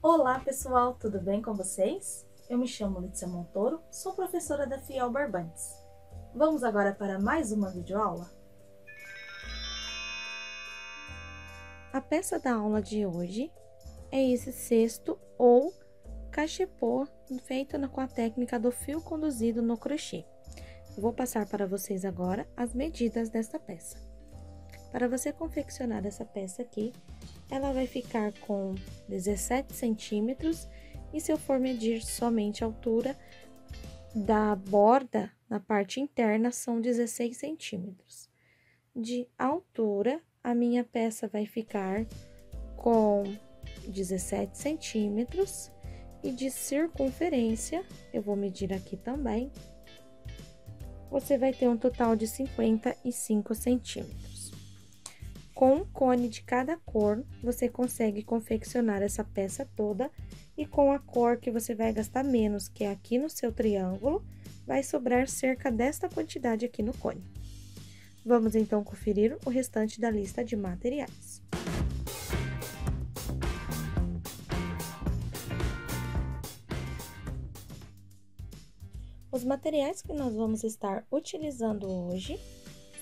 Olá pessoal, tudo bem com vocês? Eu me chamo Lícia Montoro, sou professora da Fiel Barbantes. Vamos agora para mais uma videoaula? A peça da aula de hoje é esse cesto ou cachepô feito com a técnica do fio conduzido no crochê. Eu vou passar para vocês agora as medidas desta peça. Para você confeccionar essa peça aqui, ela vai ficar com 17 centímetros e se eu for medir somente a altura da borda na parte interna, são 16 centímetros. De altura, a minha peça vai ficar com 17 centímetros e de circunferência, eu vou medir aqui também, você vai ter um total de 55 centímetros. Com um cone de cada cor, você consegue confeccionar essa peça toda e com a cor que você vai gastar menos, que é aqui no seu triângulo, vai sobrar cerca desta quantidade aqui no cone. Vamos então conferir o restante da lista de materiais. Os materiais que nós vamos estar utilizando hoje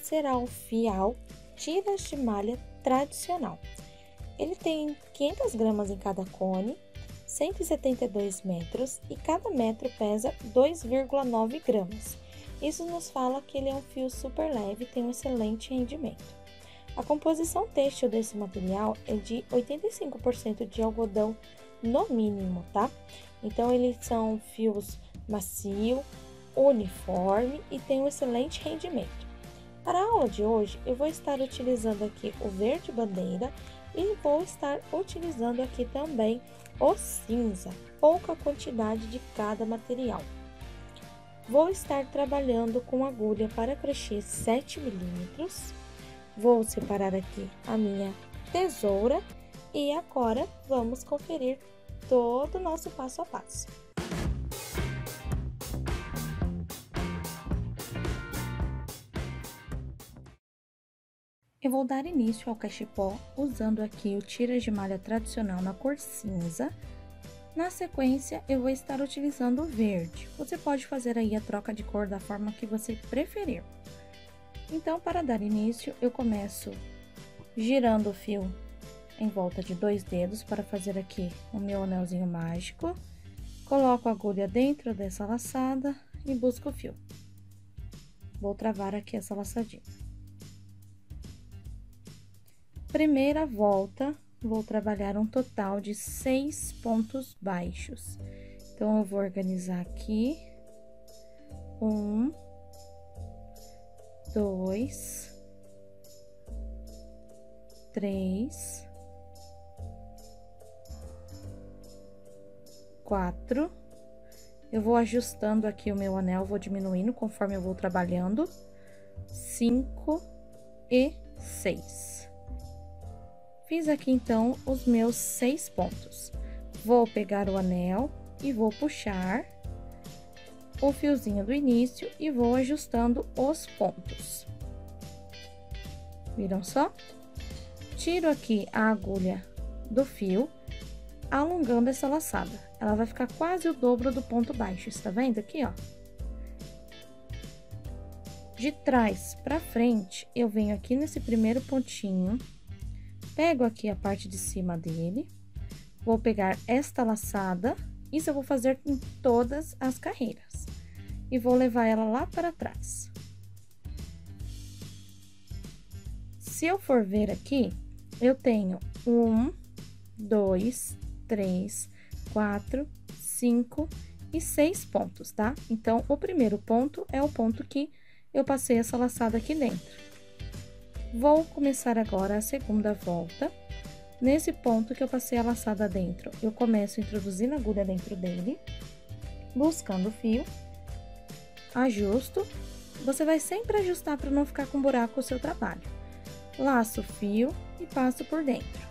será o fial tiras de malha tradicional. Ele tem 500 gramas em cada cone, 172 metros e cada metro pesa 2,9 gramas. Isso nos fala que ele é um fio super leve e tem um excelente rendimento. A composição têxtil desse material é de 85% de algodão no mínimo, tá? Então, eles são fios macio, uniforme e tem um excelente rendimento. Para a aula de hoje, eu vou estar utilizando aqui o verde bandeira e vou estar utilizando aqui também o cinza, pouca quantidade de cada material. Vou estar trabalhando com agulha para crochê 7 milímetros. Vou separar aqui a minha tesoura e agora vamos conferir todo o nosso passo a passo. Eu vou dar início ao cachepô usando aqui o tiras de malha tradicional na cor cinza. Na sequência, eu vou estar utilizando o verde. Você pode fazer aí a troca de cor da forma que você preferir. Então, para dar início, eu começo girando o fio em volta de 2 dedos para fazer aqui o meu anelzinho mágico. Coloco a agulha dentro dessa laçada e busco o fio. Vou travar aqui essa laçadinha. Primeira volta, vou trabalhar um total de 6 pontos baixos. Então, eu vou organizar aqui. 1, 2, 3, 4. Eu vou ajustando aqui o meu anel, vou diminuindo conforme eu vou trabalhando. 5 e 6. Fiz aqui, então, os meus 6 pontos. Vou pegar o anel e vou puxar o fiozinho do início e vou ajustando os pontos. Viram só? Tiro aqui a agulha do fio, alongando essa laçada. Ela vai ficar quase o dobro do ponto baixo, está vendo aqui, ó? De trás para frente, eu venho aqui nesse primeiro pontinho. Pego aqui a parte de cima dele, vou pegar esta laçada, isso eu vou fazer em todas as carreiras, e vou levar ela lá para trás. Se eu for ver aqui, eu tenho 1, 2, 3, 4, 5 e 6 pontos, tá? Então, o primeiro ponto é o ponto que eu passei essa laçada aqui dentro. Vou começar agora a segunda volta. Nesse ponto que eu passei a laçada dentro, eu começo introduzindo a agulha dentro dele, buscando o fio, ajusto. Você vai sempre ajustar para não ficar com buraco o seu trabalho. Laço o fio e passo por dentro.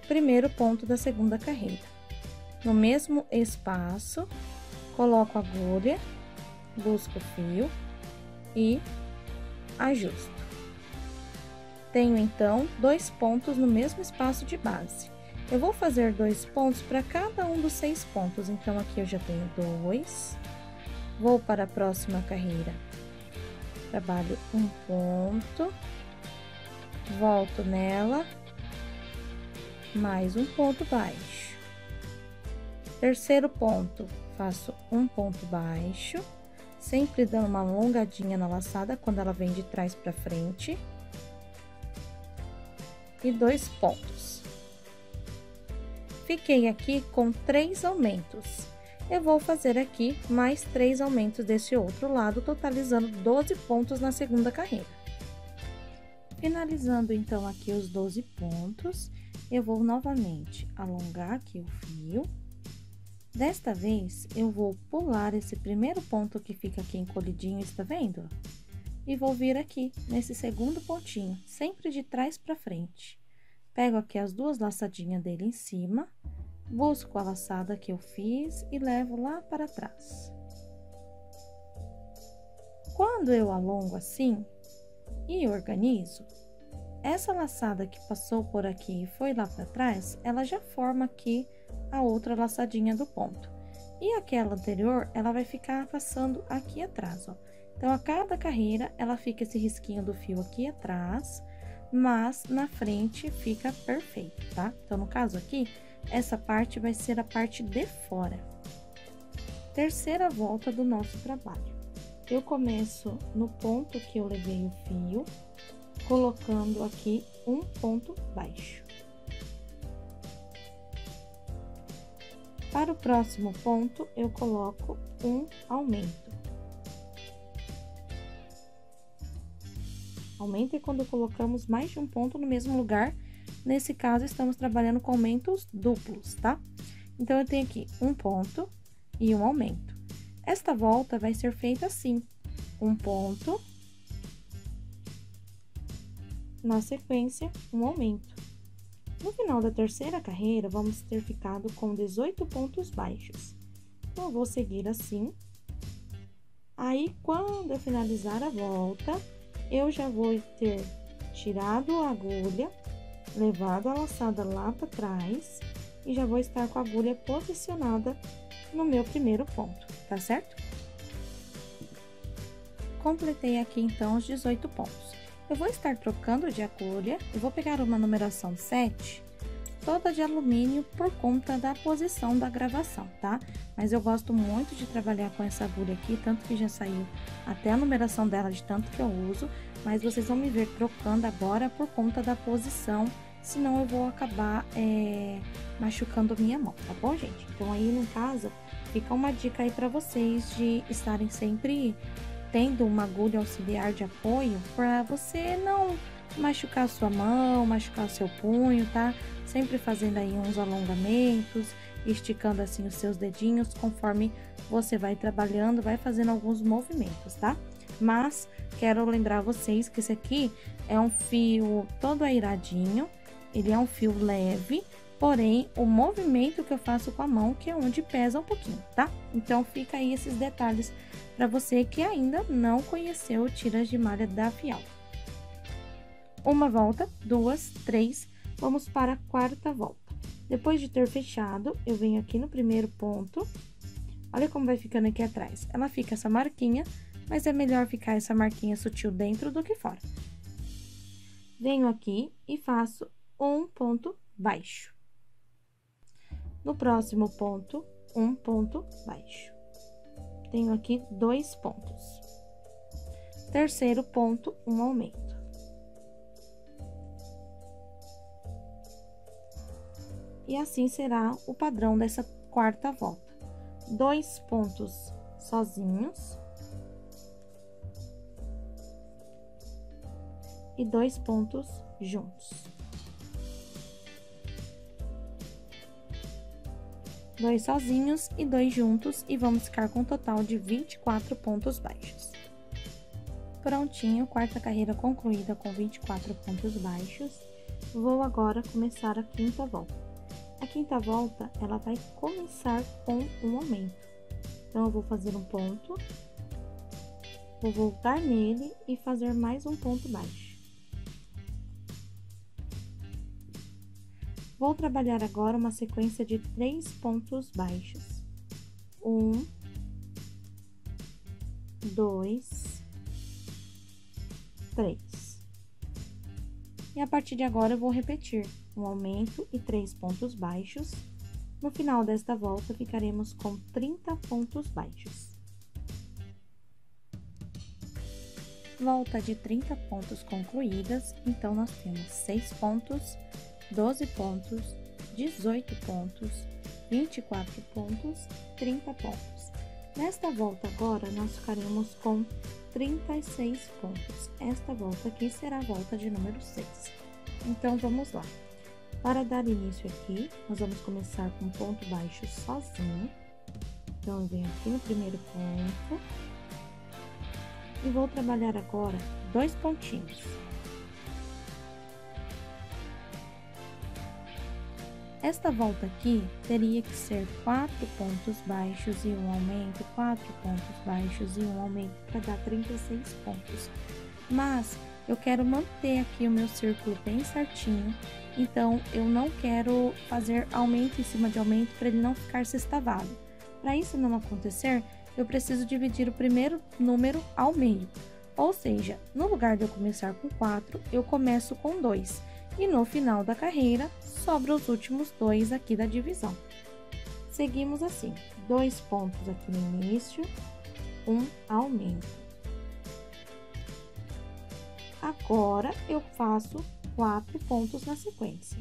Primeiro ponto da segunda carreira. No mesmo espaço, coloco a agulha, busco o fio e ajusto. Tenho, então, 2 pontos no mesmo espaço de base. Eu vou fazer 2 pontos para cada um dos 6 pontos, então aqui eu já tenho 2. Vou para a próxima carreira, trabalho um ponto, volto nela, mais um ponto baixo. Terceiro ponto, faço um ponto baixo, sempre dando uma alongadinha na laçada quando ela vem de trás para frente. E 2 pontos. Fiquei aqui com 3 aumentos. Eu vou fazer aqui mais 3 aumentos desse outro lado, totalizando 12 pontos na segunda carreira. Finalizando, então, aqui os 12 pontos, eu vou novamente alongar aqui o fio. Desta vez, eu vou pular esse primeiro ponto que fica aqui encolhidinho, está vendo? E vou vir aqui, nesse segundo pontinho, sempre de trás para frente. Pego aqui as 2 laçadinhas dele em cima, busco a laçada que eu fiz e levo lá para trás. Quando eu alongo assim e organizo, essa laçada que passou por aqui e foi lá para trás, ela já forma aqui a outra laçadinha do ponto. E aquela anterior, ela vai ficar passando aqui atrás, ó. Então, a cada carreira, ela fica esse risquinho do fio aqui atrás, mas na frente fica perfeito, tá? Então, no caso aqui, essa parte vai ser a parte de fora. Terceira volta do nosso trabalho. Eu começo no ponto que eu levei o fio, colocando aqui um ponto baixo. Para o próximo ponto, eu coloco um aumento. Aumento é quando colocamos mais de um ponto no mesmo lugar. Nesse caso, estamos trabalhando com aumentos duplos, tá? Então, eu tenho aqui um ponto e um aumento. Esta volta vai ser feita assim: um ponto, na sequência, um aumento. No final da terceira carreira, vamos ter ficado com 18 pontos baixos. Então, eu vou seguir assim. Aí, quando eu finalizar a volta, eu já vou ter tirado a agulha, levado a laçada lá para trás e já vou estar com a agulha posicionada no meu primeiro ponto, tá certo? Completei aqui, então, os 18 pontos. Eu vou estar trocando de agulha, eu vou pegar uma numeração 7, toda de alumínio por conta da posição da gravação, tá? Mas eu gosto muito de trabalhar com essa agulha aqui, tanto que já saiu até a numeração dela de tanto que eu uso, mas vocês vão me ver trocando agora por conta da posição, senão eu vou acabar machucando a minha mão, tá bom, gente? Então, aí, no caso, fica uma dica aí pra vocês de estarem sempre tendo uma agulha auxiliar de apoio, para você não machucar a sua mão, machucar o seu punho, tá? Sempre fazendo aí uns alongamentos, esticando assim os seus dedinhos, conforme você vai trabalhando, vai fazendo alguns movimentos, tá? Mas quero lembrar vocês que esse aqui é um fio todo airadinho, ele é um fio leve, porém o movimento que eu faço com a mão que é onde pesa um pouquinho, tá? Então fica aí esses detalhes para você que ainda não conheceu tiras de malha da Fial. Uma volta, 2, 3, vamos para a quarta volta. Depois de ter fechado, eu venho aqui no primeiro ponto. Olha como vai ficando aqui atrás. Ela fica essa marquinha, mas é melhor ficar essa marquinha sutil dentro do que fora. Venho aqui e faço um ponto baixo. No próximo ponto, um ponto baixo. Tenho aqui 2 pontos. Terceiro ponto, um aumento. E assim será o padrão dessa quarta volta. 2 pontos sozinhos. E 2 pontos juntos. 2 sozinhos e 2 juntos, e vamos ficar com um total de 24 pontos baixos. Prontinho, quarta carreira concluída com 24 pontos baixos. Vou agora começar a quinta volta. A quinta volta, ela vai começar com um aumento. Então, eu vou fazer um ponto, vou voltar nele e fazer mais um ponto baixo. Vou trabalhar agora uma sequência de 3 pontos baixos. 1, 2, 3. E a partir de agora, eu vou repetir um aumento e 3 pontos baixos. No final desta volta, ficaremos com 30 pontos baixos. Volta de 30 pontos concluídas, então nós temos 6 pontos, 12 pontos, 18 pontos, 24 pontos, 30 pontos. Nesta volta agora, nós ficaremos com 36 pontos. Esta volta aqui será a volta de número 6. Então, vamos lá. Para dar início aqui, nós vamos começar com um ponto baixo sozinho. Então, eu venho aqui no primeiro ponto. E vou trabalhar agora 2 pontinhos. Esta volta aqui teria que ser 4 pontos baixos e um aumento, 4 pontos baixos e um aumento, para dar 36 pontos. Mas eu quero manter aqui o meu círculo bem certinho, então eu não quero fazer aumento em cima de aumento para ele não ficar sextavado. Para isso não acontecer, eu preciso dividir o primeiro número ao meio. Ou seja, no lugar de eu começar com 4, eu começo com 2. E no final da carreira, sobra os últimos 2 aqui da divisão. Seguimos assim, 2 pontos aqui no início, 1 aumento. Agora, eu faço 4 pontos na sequência.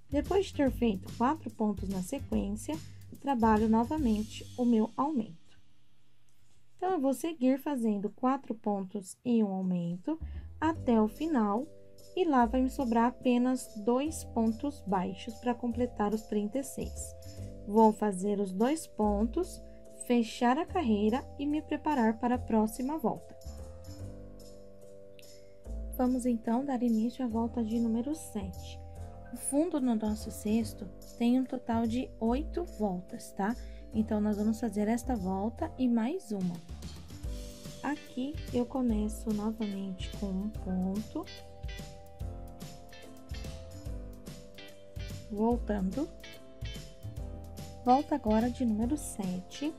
Depois de ter feito 4 pontos na sequência, trabalho novamente o meu aumento. Então, eu vou seguir fazendo 4 pontos e um aumento até o final, e lá vai me sobrar apenas 2 pontos baixos para completar os 36. Vou fazer os 2 pontos, fechar a carreira e me preparar para a próxima volta. Vamos então dar início à volta de número 7. O fundo no nosso cesto tem um total de 8 voltas, tá? Então, nós vamos fazer esta volta e mais uma. Aqui, eu começo novamente com um ponto. Voltando. Volta agora de número 7.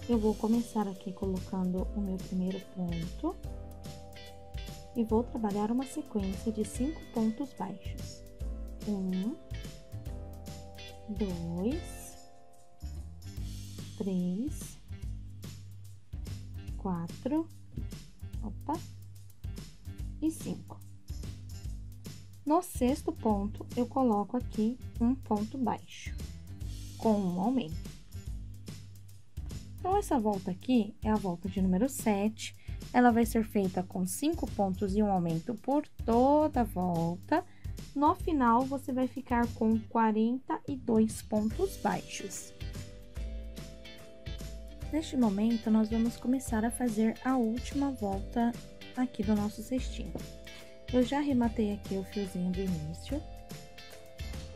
Eu vou começar aqui colocando o meu primeiro ponto. E vou trabalhar uma sequência de 5 pontos baixos. 1, 2, 3, 4, e 5. No sexto ponto, eu coloco aqui um ponto baixo, com um aumento. Então, essa volta aqui é a volta de número 7. Ela vai ser feita com 5 pontos e um aumento por toda a volta. No final, você vai ficar com 42 pontos baixos. Neste momento, nós vamos começar a fazer a última volta aqui do nosso cestinho. Eu já arrematei aqui o fiozinho do início.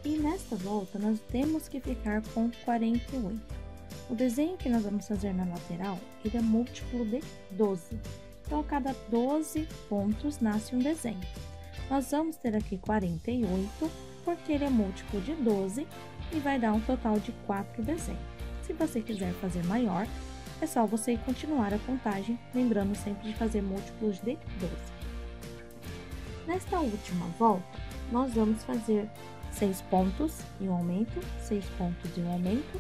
E nesta volta, nós temos que ficar com 48. O desenho que nós vamos fazer na lateral, ele é múltiplo de 12. Então, a cada 12 pontos nasce um desenho. Nós vamos ter aqui 48, porque ele é múltiplo de 12 e vai dar um total de 4 desenhos. Se você quiser fazer maior, é só você continuar a contagem, lembrando sempre de fazer múltiplos de 12. Nesta última volta, nós vamos fazer 6 pontos e um aumento, 6 pontos e um aumento.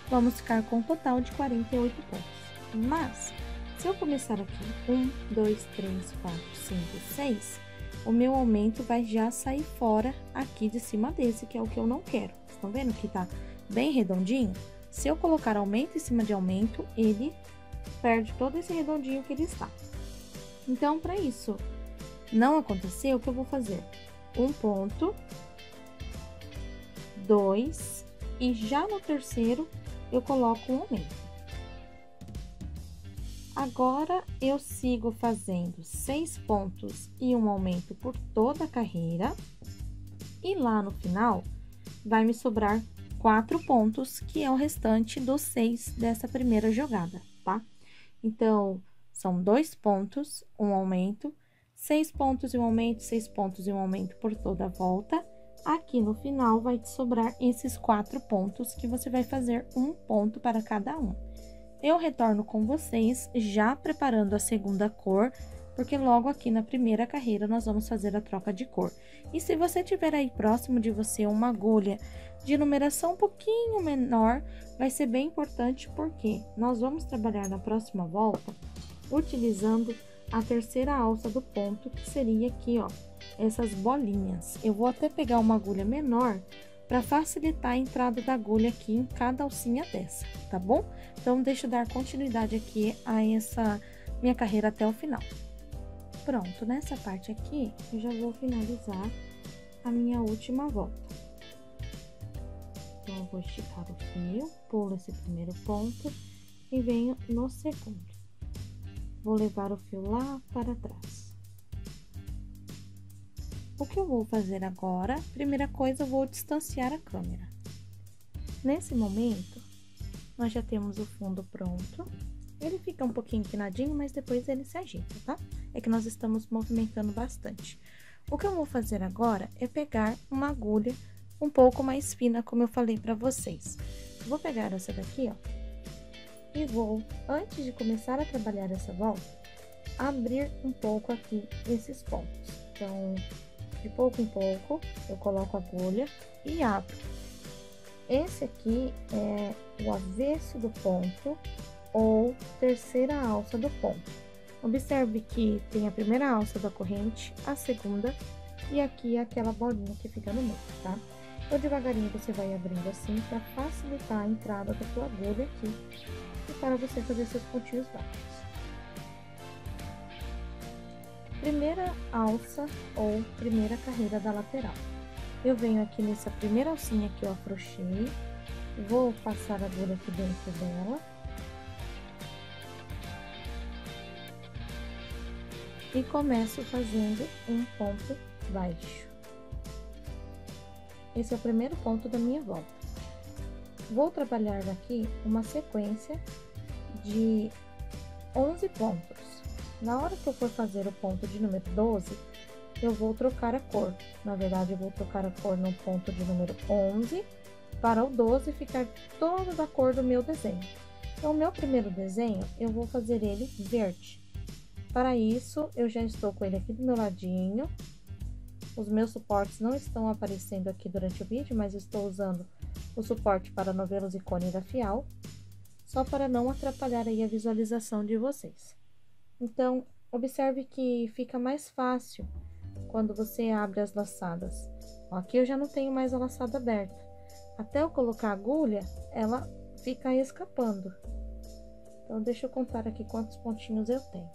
Vamos ficar com um total de 48 pontos. Mas, se eu começar aqui 1, 2, 3, 4, 5, 6, o meu aumento vai já sair fora aqui de cima desse, que é o que eu não quero. Estão vendo que tá bem redondinho? Se eu colocar aumento em cima de aumento, ele perde todo esse redondinho que ele está. Então, para isso não acontecer, o que eu vou fazer? Um ponto, 2, e já no terceiro, eu coloco um aumento. Agora, eu sigo fazendo 6 pontos e um aumento por toda a carreira. E lá no final, vai me sobrar 4 pontos, que é o restante dos 6 dessa primeira jogada, tá? Então, São 2 pontos, um aumento, 6 pontos e um aumento, 6 pontos e um aumento por toda a volta. Aqui no final, vai te sobrar esses 4 pontos, que você vai fazer um ponto para cada um. Eu retorno com vocês, já preparando a segunda cor, porque logo aqui na primeira carreira, nós vamos fazer a troca de cor. E se você tiver aí próximo de você uma agulha de numeração um pouquinho menor, vai ser bem importante, porque nós vamos trabalhar na próxima volta, utilizando a terceira alça do ponto, que seria aqui, ó, essas bolinhas. Eu vou até pegar uma agulha menor para facilitar a entrada da agulha aqui em cada alcinha dessa, tá bom? Então, deixa eu dar continuidade aqui a essa minha carreira até o final. Pronto, nessa parte aqui, eu já vou finalizar a minha última volta. Então, eu vou esticar o fio, pulo esse primeiro ponto e venho no segundo. Vou levar o fio lá para trás. O que eu vou fazer agora, primeira coisa, eu vou distanciar a câmera. Nesse momento, nós já temos o fundo pronto. Ele fica um pouquinho inclinadinho, mas depois ele se ajeita, tá? É que nós estamos movimentando bastante. O que eu vou fazer agora é pegar uma agulha um pouco mais fina, como eu falei pra vocês. Vou pegar essa daqui, ó, e vou, antes de começar a trabalhar essa volta, abrir um pouco aqui esses pontos. Então, de pouco em pouco, eu coloco a agulha e abro. Esse aqui é o avesso do ponto ou terceira alça do ponto. Observe que tem a primeira alça da corrente, a segunda e aqui aquela bolinha que fica no meio, tá? Então, devagarinho você vai abrindo assim para facilitar a entrada da sua agulha aqui e para você fazer seus pontinhos baixos. Primeira alça ou primeira carreira da lateral. Eu venho aqui nessa primeira alcinha que eu afrouxei, vou passar a agulha aqui dentro dela e começo fazendo um ponto baixo. Esse é o primeiro ponto da minha volta. Vou trabalhar aqui uma sequência de 11 pontos. Na hora que eu for fazer o ponto de número 12, eu vou trocar a cor. Na verdade, eu vou trocar a cor no ponto de número 11 para o 12 ficar toda da cor do meu desenho. Então, o meu primeiro desenho, eu vou fazer ele verde. Para isso, eu já estou com ele aqui do meu ladinho. Os meus suportes não estão aparecendo aqui durante o vídeo, mas estou usando o suporte para novelos e cone da Fial, só para não atrapalhar aí a visualização de vocês. Então, observe que fica mais fácil quando você abre as laçadas. Ó, aqui eu já não tenho mais a laçada aberta. Até eu colocar a agulha, ela fica escapando. Então, deixa eu contar aqui quantos pontinhos eu tenho.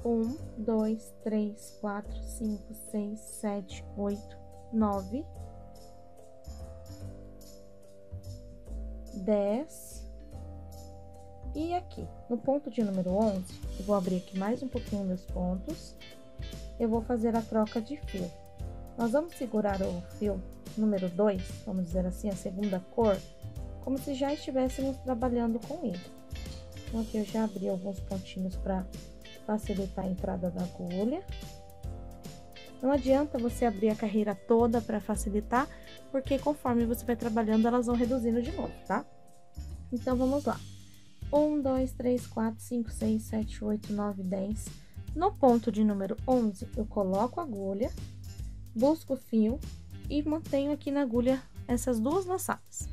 1, 2, 3, 4, 5, 6, 7, 8, 9, 10. E aqui, no ponto de número 11, eu vou abrir aqui mais um pouquinho meus pontos. Eu vou fazer a troca de fio. Nós vamos segurar o fio número 2, vamos dizer assim, a segunda cor, como se já estivéssemos trabalhando com ele. Então, aqui eu já abri alguns pontinhos para facilitar a entrada da agulha. Não adianta você abrir a carreira toda para facilitar, porque conforme você vai trabalhando, elas vão reduzindo de novo, tá? Então, vamos lá. 1, 2, 3, 4, 5, 6, 7, 8, 9, 10. No ponto de número 11, eu coloco a agulha, busco o fio e mantenho aqui na agulha essas duas laçadas.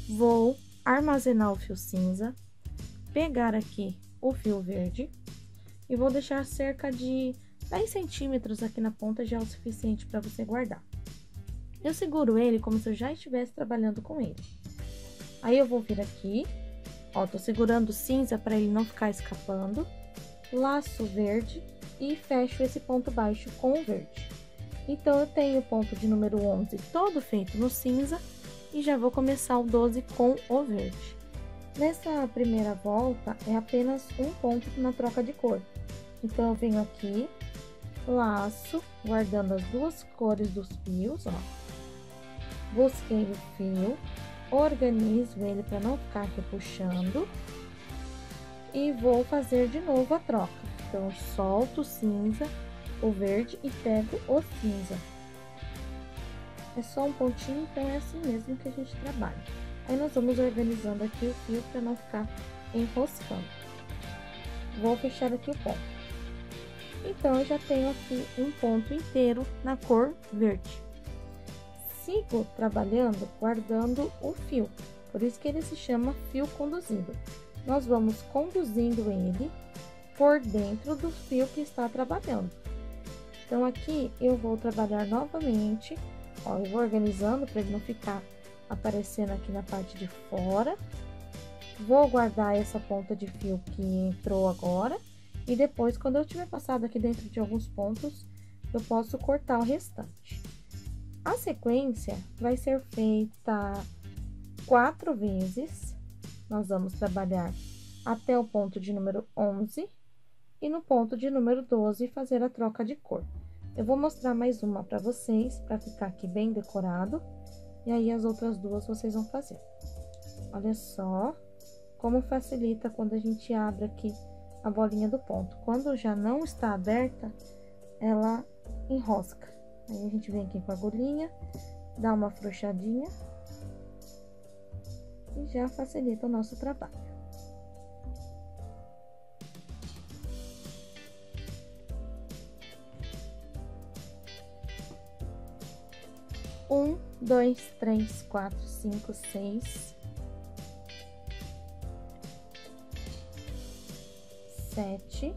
Vou armazenar o fio cinza, pegar aqui o fio verde e vou deixar cerca de 10 centímetros aqui na ponta, já é o suficiente para você guardar. Eu seguro ele como se eu já estivesse trabalhando com ele. Aí eu vou vir aqui, ó, tô segurando o cinza para ele não ficar escapando, laço verde e fecho esse ponto baixo com o verde. Então, eu tenho o ponto de número 11 todo feito no cinza e já vou começar o 12 com o verde. Nessa primeira volta, é apenas um ponto na troca de cor. Então, eu venho aqui, laço, guardando as duas cores dos fios, ó. Busquei o fio, organizo ele para não ficar repuxando. e vou fazer de novo a troca. Então, eu solto o cinza, o verde e pego o cinza. É só um pontinho, então é assim mesmo que a gente trabalha. Aí, nós vamos organizando aqui o fio para não ficar enroscando. Vou fechar aqui o ponto. Então, eu já tenho aqui um ponto inteiro na cor verde. Sigo trabalhando, guardando o fio, por isso que ele se chama fio conduzido. Nós vamos conduzindo ele por dentro do fio que está trabalhando. Então, aqui eu vou trabalhar novamente, ó, eu vou organizando para ele não ficar aparecendo aqui na parte de fora. Vou guardar essa ponta de fio que entrou agora, e depois, quando eu tiver passado aqui dentro de alguns pontos, eu posso cortar o restante. A sequência vai ser feita 4 vezes. Nós vamos trabalhar até o ponto de número 11 e no ponto de número 12 fazer a troca de cor. Eu vou mostrar mais uma para vocês, para ficar aqui bem decorado, e aí as outras duas vocês vão fazer. Olha só como facilita quando a gente abre aqui a bolinha do ponto. Quando já não está aberta, ela enrosca. Aí a gente vem aqui com a agulhinha, dá uma afrouxadinha e já facilita o nosso trabalho. Um, dois, três, quatro, cinco, seis, 7,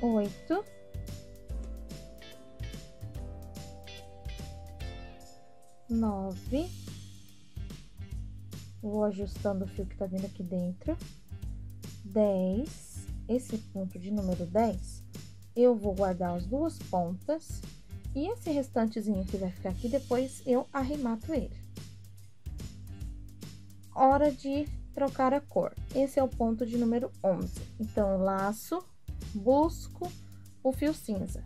8, 9, vou ajustando o fio que tá vindo aqui dentro, 10, esse ponto de número 10, eu vou guardar as duas pontas, e esse restantezinho que vai ficar aqui, depois eu arremato ele. Hora de trocar a cor. Esse é o ponto de número 11. Então, eu laço, busco o fio cinza,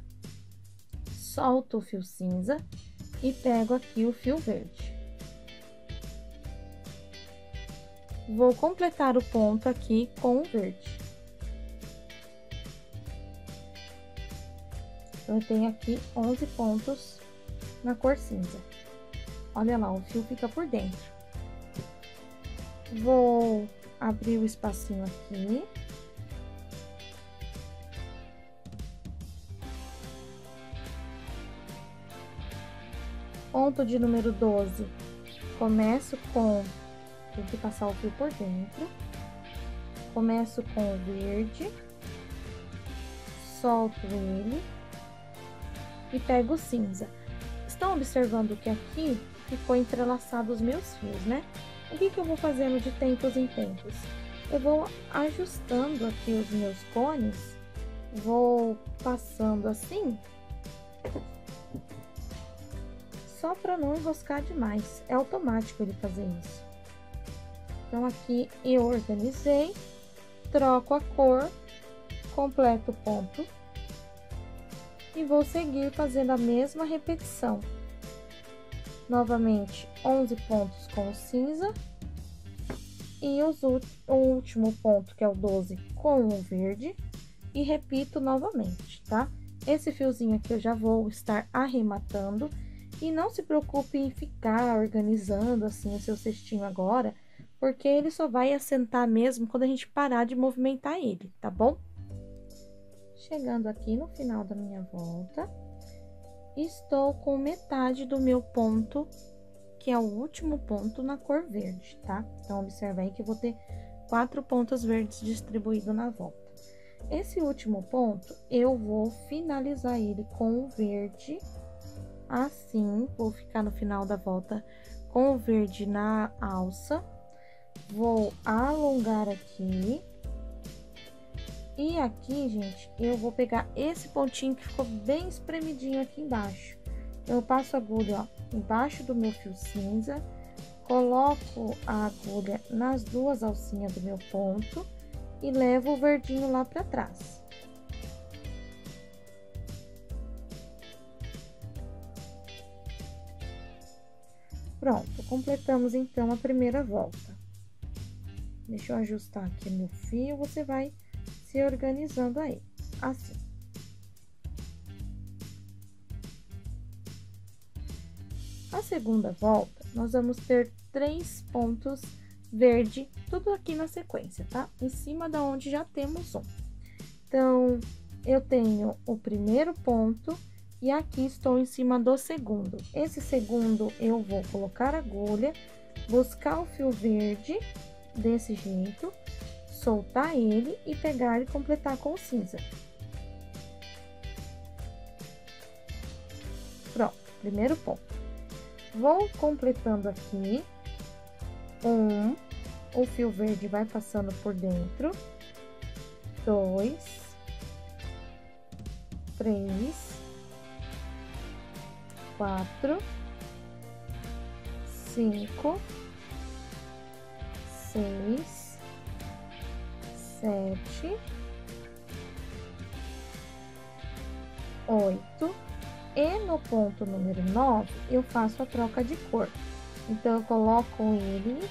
solto o fio cinza e pego aqui o fio verde. Vou completar o ponto aqui com o verde. Então, eu tenho aqui 11 pontos na cor cinza. Olha lá, o fio fica por dentro. Vou abrir o espacinho aqui. Ponto de número 12, começo com... Tem que passar o fio por dentro. Começo com o verde. Solto ele. E pego o cinza. Estão observando que aqui ficou entrelaçado os meus fios, né? O que eu vou fazendo de tempos em tempos? Eu vou ajustando aqui os meus cones, vou passando assim, só para não enroscar demais. É automático ele fazer isso. Então, aqui eu organizei, troco a cor, completo o ponto e vou seguir fazendo a mesma repetição. Novamente, 11 pontos com o cinza e o último ponto, que é o 12, com o verde, e repito novamente, tá? Esse fiozinho aqui eu já vou estar arrematando, e não se preocupe em ficar organizando assim o seu cestinho agora, porque ele só vai assentar mesmo quando a gente parar de movimentar ele, tá bom? Chegando aqui no final da minha volta, estou com metade do meu ponto, que é o último ponto na cor verde, tá? Então, observa aí que eu vou ter 4 pontos verdes distribuídos na volta. Esse último ponto, eu vou finalizar ele com o verde, assim, vou ficar no final da volta com o verde na alça, vou alongar aqui. E aqui, gente, eu vou pegar esse pontinho que ficou bem espremidinho aqui embaixo. Eu passo a agulha, ó, embaixo do meu fio cinza, coloco a agulha nas duas alcinhas do meu ponto e levo o verdinho lá pra trás. Pronto, completamos então a primeira volta. Deixa eu ajustar aqui meu fio, você vai se organizando aí, assim. A segunda volta, nós vamos ter 3 pontos verde, tudo aqui na sequência, tá? Em cima da onde já temos um. Então, eu tenho o primeiro ponto e aqui estou em cima do segundo. Esse segundo, eu vou colocar a agulha, buscar o fio verde, desse jeito, soltar ele e pegar e completar com o cinza. Pronto, primeiro ponto. Vou completando aqui, o fio verde vai passando por dentro, 2, 3, 4, 5, 6, 7, 8, e no ponto número 9, eu faço a troca de cor. Então, eu coloco ele,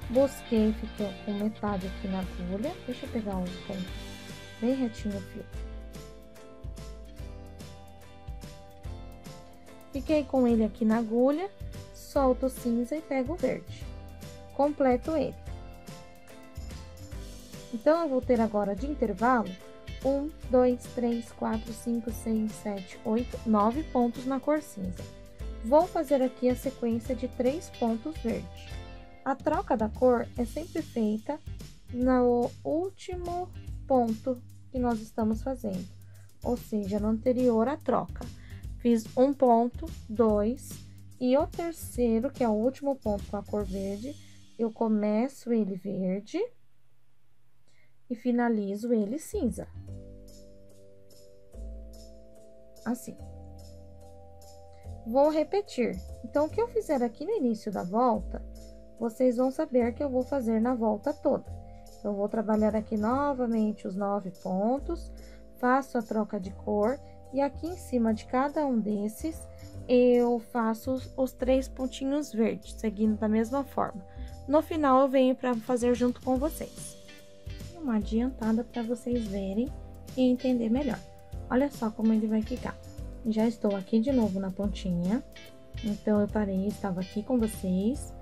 busquei, fiquei com metade aqui na agulha. Deixa eu pegar um ponto bem retinho o fio. Fiquei com ele aqui na agulha, solto o cinza e pego o verde. Completo ele. Então, eu vou ter agora de intervalo 1, 2, 3, 4, 5, 6, 7, 8, 9 pontos na cor cinza. Vou fazer aqui a sequência de 3 pontos verdes. A troca da cor é sempre feita no último ponto que nós estamos fazendo, ou seja, no anterior à troca. Fiz um ponto, 2, e o terceiro, que é o último ponto com a cor verde, eu começo ele verde e finalizo ele cinza. Assim. Vou repetir. Então, o que eu fizer aqui no início da volta, vocês vão saber que eu vou fazer na volta toda. Então, eu vou trabalhar aqui novamente os 9 pontos, faço a troca de cor, e aqui em cima de cada um desses, eu faço os 3 pontinhos verdes, seguindo da mesma forma. No final, eu venho para fazer junto com vocês. Uma adiantada para vocês verem e entender melhor. Olha só como ele vai ficar. Já estou aqui de novo na pontinha. Então, eu parei, estava aqui com vocês.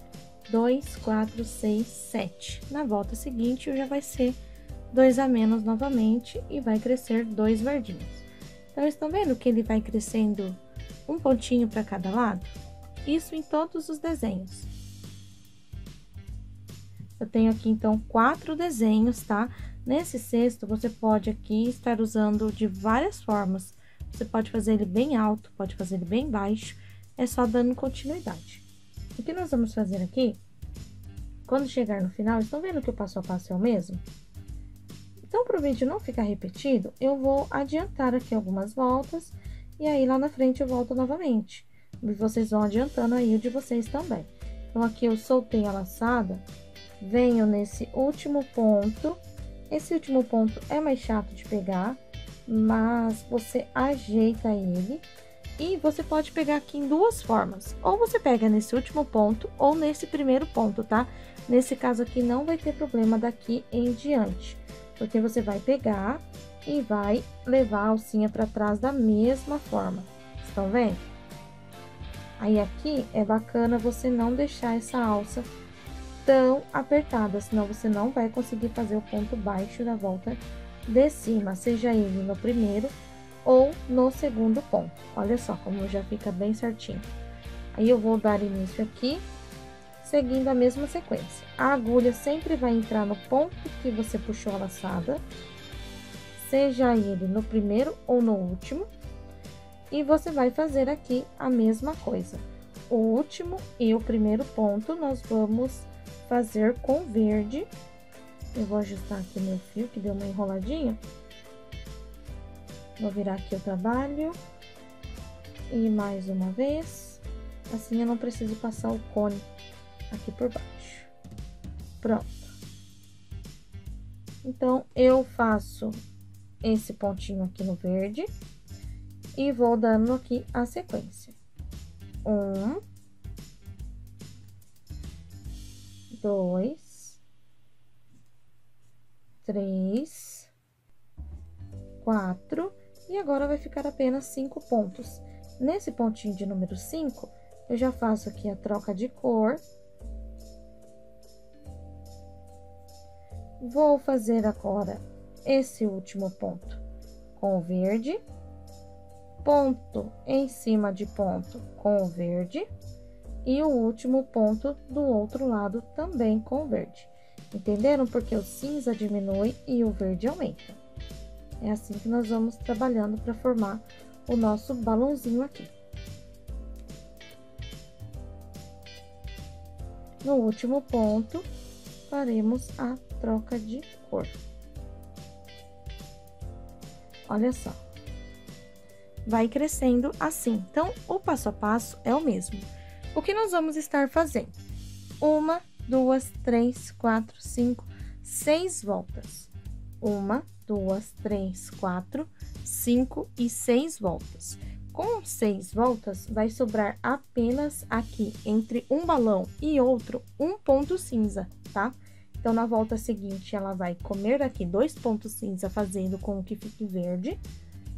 2, 4, 6, 7. Na volta seguinte, já vai ser 2 a menos novamente e vai crescer 2 verdinhos. Então, estão vendo que ele vai crescendo um pontinho para cada lado? Isso em todos os desenhos. Eu tenho aqui, então, 4 desenhos, tá? Nesse cesto, você pode aqui estar usando de várias formas. Você pode fazer ele bem alto, pode fazer ele bem baixo, é só dando continuidade. O que nós vamos fazer aqui, quando chegar no final, estão vendo que o passo a passo é o mesmo? Então, para o vídeo não ficar repetido, eu vou adiantar aqui algumas voltas, e aí lá na frente eu volto novamente. E vocês vão adiantando aí o de vocês também. Então, aqui eu soltei a laçada, venho nesse último ponto. Esse último ponto é mais chato de pegar, mas você ajeita ele e você pode pegar aqui em 2 formas. Ou você pega nesse último ponto ou nesse primeiro ponto, tá? Nesse caso aqui não vai ter problema daqui em diante, porque você vai pegar e vai levar a alcinha para trás da mesma forma. Estão vendo? Aí aqui é bacana você não deixar essa alça tão apertada, senão você não vai conseguir fazer o ponto baixo da volta de cima, seja ele no primeiro ou no segundo ponto. Olha só como já fica bem certinho. Aí eu vou dar início aqui, seguindo a mesma sequência. A agulha sempre vai entrar no ponto que você puxou a laçada, seja ele no primeiro ou no último, e você vai fazer aqui a mesma coisa. O último e o primeiro ponto nós vamos fazer com verde. Eu vou ajustar aqui meu fio, que deu uma enroladinha. Vou virar aqui o trabalho. E mais uma vez. Assim eu não preciso passar o cone aqui por baixo. Pronto. Então, eu faço esse pontinho aqui no verde. E vou dando aqui a sequência. 1, 2, 3, 4, e agora vai ficar apenas 5 pontos. Nesse pontinho de número 5, eu já faço aqui a troca de cor. Vou fazer agora esse último ponto com o verde, ponto em cima de ponto com o verde, e o último ponto do outro lado também com o verde. Entenderam? Porque o cinza diminui e o verde aumenta. É assim que nós vamos trabalhando para formar o nosso balãozinho aqui. No último ponto, faremos a troca de cor. Olha só. Vai crescendo assim. Então, o passo a passo é o mesmo. O que nós vamos estar fazendo? 1, 2, 3, 4, 5, 6 voltas. 1, 2, 3, 4, 5 e 6 voltas. Com 6 voltas, vai sobrar apenas aqui, entre um balão e outro, um ponto cinza, tá? Então, na volta seguinte, ela vai comer aqui 2 pontos cinza, fazendo com que fique verde.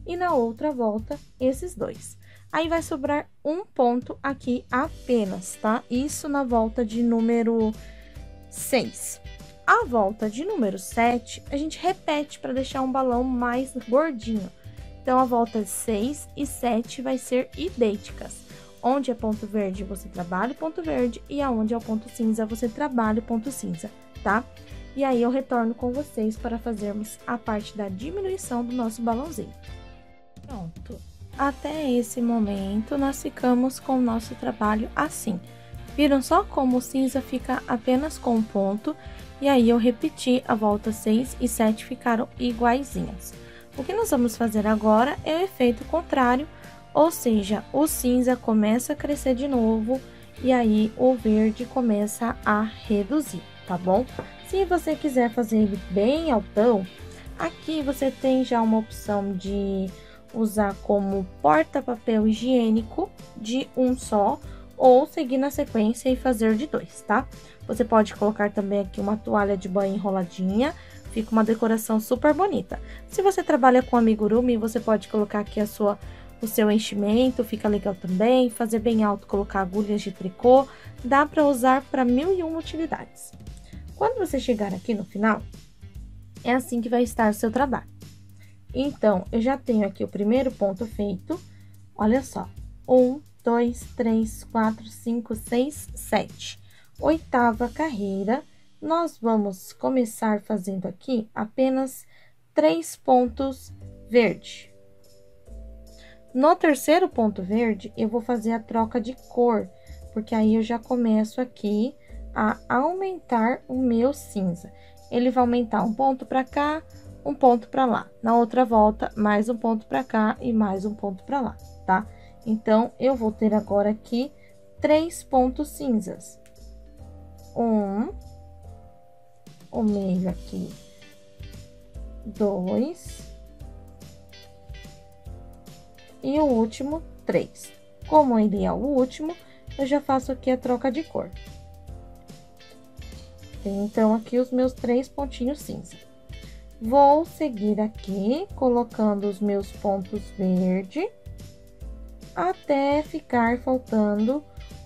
E na outra volta, esses 2. Aí, vai sobrar um ponto aqui apenas, tá? Isso na volta de número 6. A volta de número 7, a gente repete para deixar um balão mais gordinho. Então, a volta 6 e 7 vai ser idênticas. Onde é ponto verde, você trabalha o ponto verde, e aonde é o ponto cinza, você trabalha o ponto cinza, tá? E aí, eu retorno com vocês para fazermos a parte da diminuição do nosso balãozinho. Pronto. Até esse momento, nós ficamos com o nosso trabalho assim. Viram só como o cinza fica apenas com um ponto? E aí, eu repeti a volta 6 e 7 ficaram iguaizinhas. O que nós vamos fazer agora é o efeito contrário, ou seja, o cinza começa a crescer de novo e aí o verde começa a reduzir, tá bom? Se você quiser fazer ele bem altão, aqui você tem já uma opção de usar como porta-papel higiênico de um só, ou seguir na sequência e fazer de 2, tá? Você pode colocar também aqui uma toalha de banho enroladinha, fica uma decoração super bonita. Se você trabalha com amigurumi, você pode colocar aqui o seu enchimento, fica legal também. Fazer bem alto, colocar agulhas de tricô, dá para usar para 1001 utilidades. Quando você chegar aqui no final, é assim que vai estar o seu trabalho. Então, eu já tenho aqui o primeiro ponto feito. Olha só, 1, 2, 3, 4, 5, 6, 7. Oitava carreira, nós vamos começar fazendo aqui apenas 3 pontos verde. No terceiro ponto verde, eu vou fazer a troca de cor, porque aí eu já começo aqui a aumentar o meu cinza. Ele vai aumentar um ponto para cá, um ponto para lá. Na outra volta, mais um ponto para cá e mais um ponto para lá, tá? Então, eu vou ter agora aqui 3 pontos cinzas. O meio aqui, 2, e o último, 3. Como ele é o último, eu já faço aqui a troca de cor. Tem, então, aqui os meus 3 pontinhos cinza. Vou seguir aqui, colocando os meus pontos verde, até ficar faltando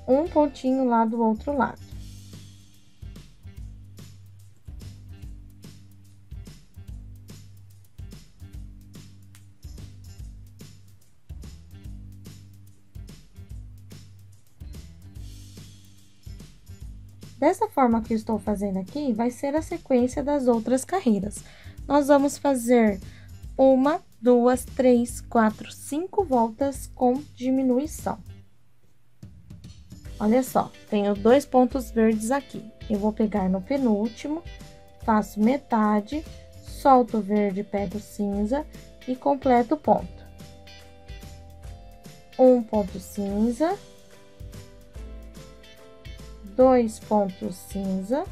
um pontinho lá do outro lado. Dessa forma que eu estou fazendo aqui, vai ser a sequência das outras carreiras. Nós vamos fazer 1, 2, 3, 4, 5 voltas com diminuição. Olha só, tenho 2 pontos verdes aqui. Eu vou pegar no penúltimo, faço metade, solto o verde, pego o cinza e completo o ponto. Um ponto cinza, 2 pontos cinza,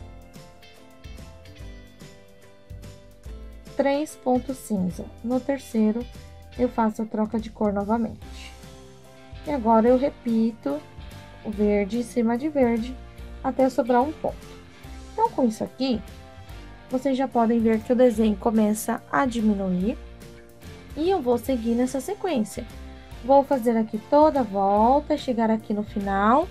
3 pontos cinza. No terceiro, eu faço a troca de cor novamente. E agora, eu repito o verde em cima de verde, até sobrar um ponto. Então, com isso aqui, vocês já podem ver que o desenho começa a diminuir e eu vou seguir nessa sequência. Vou fazer aqui toda a volta, chegar aqui no final,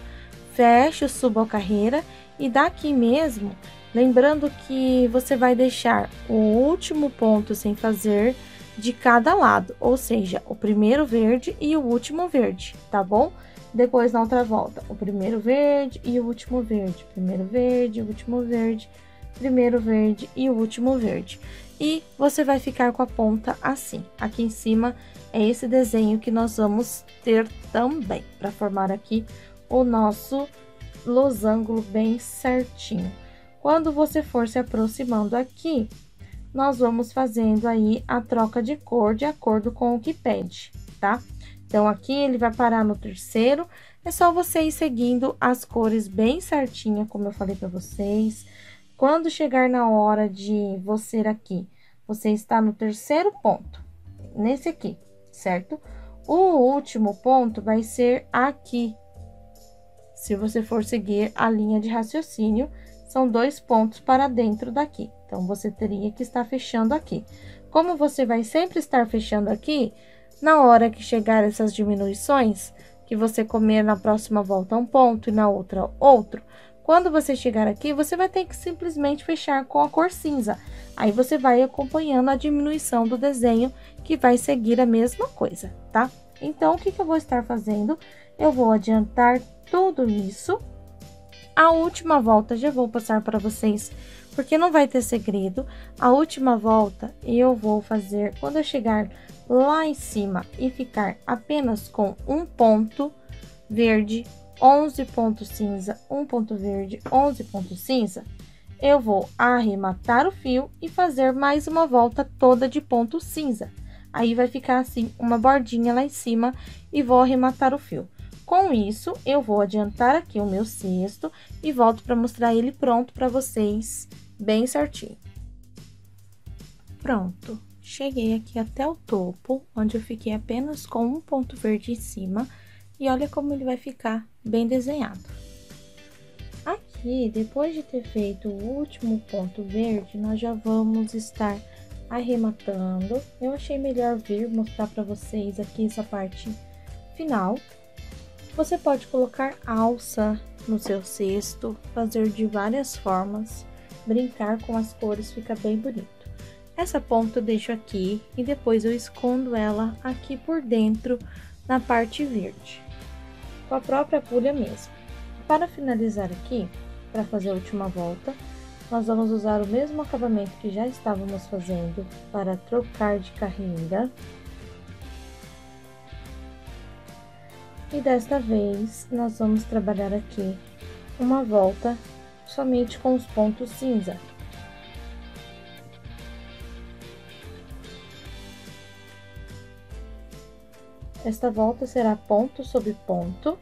fecho, subo a carreira e daqui mesmo, lembrando que você vai deixar o último ponto sem fazer de cada lado, ou seja, o primeiro verde e o último verde, tá bom? Depois, na outra volta, o primeiro verde e o último verde, primeiro verde, o último verde, primeiro verde e o último verde. E você vai ficar com a ponta assim. Aqui em cima é esse desenho que nós vamos ter também, para formar aqui o nosso losango bem certinho. Quando você for se aproximando aqui, nós vamos fazendo aí a troca de cor de acordo com o que pede, tá? Então, aqui ele vai parar no terceiro, é só você ir seguindo as cores bem certinha, como eu falei para vocês. Quando chegar na hora de você aqui, você está no terceiro ponto, nesse aqui, certo? O último ponto vai ser aqui. Se você for seguir a linha de raciocínio, são 2 pontos para dentro daqui. Então, você teria que estar fechando aqui. Como você vai sempre estar fechando aqui, na hora que chegar essas diminuições, que você comer na próxima volta um ponto e na outra outro, quando você chegar aqui, você vai ter que simplesmente fechar com a cor cinza. Aí, você vai acompanhando a diminuição do desenho, que vai seguir a mesma coisa, tá? Então, o que eu vou estar fazendo? Eu vou adiantar tudo isso. A última volta já vou passar para vocês, porque não vai ter segredo. A última volta eu vou fazer quando eu chegar lá em cima e ficar apenas com um ponto verde, 11 pontos cinza, um ponto verde, 11 pontos cinza, eu vou arrematar o fio e fazer mais uma volta toda de ponto cinza. Aí, vai ficar assim, uma bordinha lá em cima e vou arrematar o fio. Com isso, eu vou adiantar aqui o meu cesto e volto para mostrar ele pronto para vocês, bem certinho. Pronto, cheguei aqui até o topo, onde eu fiquei apenas com um ponto verde em cima, e olha como ele vai ficar bem desenhado. Aqui, depois de ter feito o último ponto verde, nós já vamos estar arrematando. Eu achei melhor vir mostrar para vocês aqui essa parte final. Você pode colocar alça no seu cesto, fazer de várias formas, brincar com as cores, fica bem bonito. Essa ponta eu deixo aqui e depois eu escondo ela aqui por dentro, na parte verde, com a própria agulha mesmo. Para finalizar aqui, para fazer a última volta, nós vamos usar o mesmo acabamento que já estávamos fazendo para trocar de carreira. E desta vez, nós vamos trabalhar aqui uma volta somente com os pontos cinza. Esta volta será ponto sobre ponto.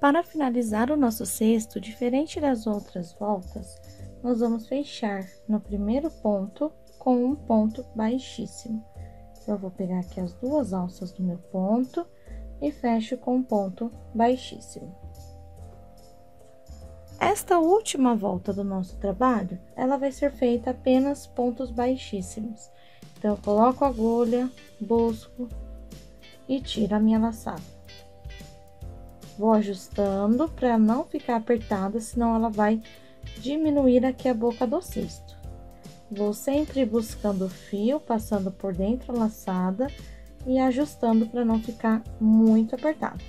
Para finalizar o nosso cesto, diferente das outras voltas, nós vamos fechar no primeiro ponto com um ponto baixíssimo. Então, eu vou pegar aqui as duas alças do meu ponto e fecho com um ponto baixíssimo. Esta última volta do nosso trabalho, ela vai ser feita apenas pontos baixíssimos. Então, eu coloco a agulha, busco e tiro a minha laçada. Vou ajustando para não ficar apertada, senão ela vai diminuir aqui a boca do cesto. Vou sempre buscando o fio, passando por dentro a laçada e ajustando para não ficar muito apertado.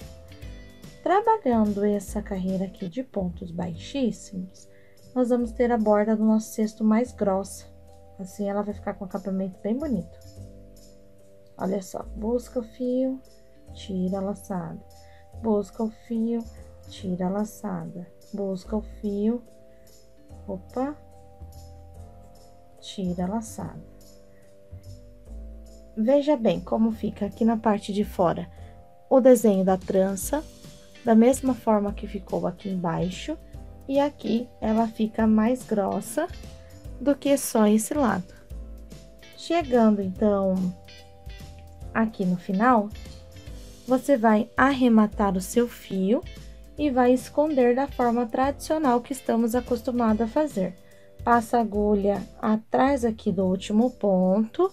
Trabalhando essa carreira aqui de pontos baixíssimos, nós vamos ter a borda do nosso cesto mais grossa. Assim, ela vai ficar com um acabamento bem bonito. Olha só, busca o fio, tira a laçada. Busca o fio, tira a laçada. Busca o fio, opa, tira a laçada. Veja bem como fica aqui na parte de fora o desenho da trança, da mesma forma que ficou aqui embaixo, e aqui ela fica mais grossa do que só esse lado. Chegando, então, aqui no final, você vai arrematar o seu fio e vai esconder da forma tradicional que estamos acostumados a fazer. Passa a agulha atrás aqui do último ponto,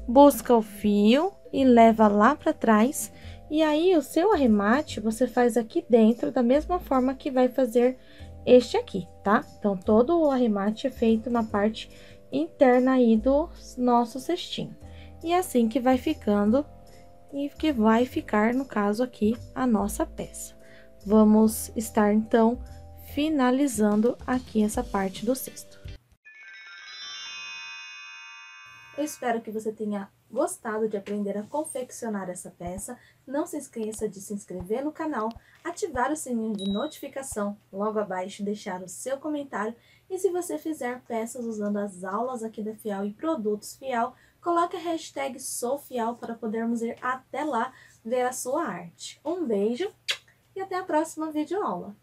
busca o fio e leva lá para trás. E aí, o seu arremate, você faz aqui dentro, da mesma forma que vai fazer este aqui, tá? Então, todo o arremate é feito na parte interna aí do nosso cestinho. E é assim que vai ficando, e que vai ficar, no caso aqui, a nossa peça. Vamos estar, então, finalizando aqui essa parte do cesto. Eu espero que você tenha gostado de aprender a confeccionar essa peça. Não se esqueça de se inscrever no canal, ativar o sininho de notificação, logo abaixo deixar o seu comentário. E se você fizer peças usando as aulas aqui da Fial e produtos Fial, coloque a hashtag SouFial para podermos ir até lá ver a sua arte. Um beijo e até a próxima videoaula!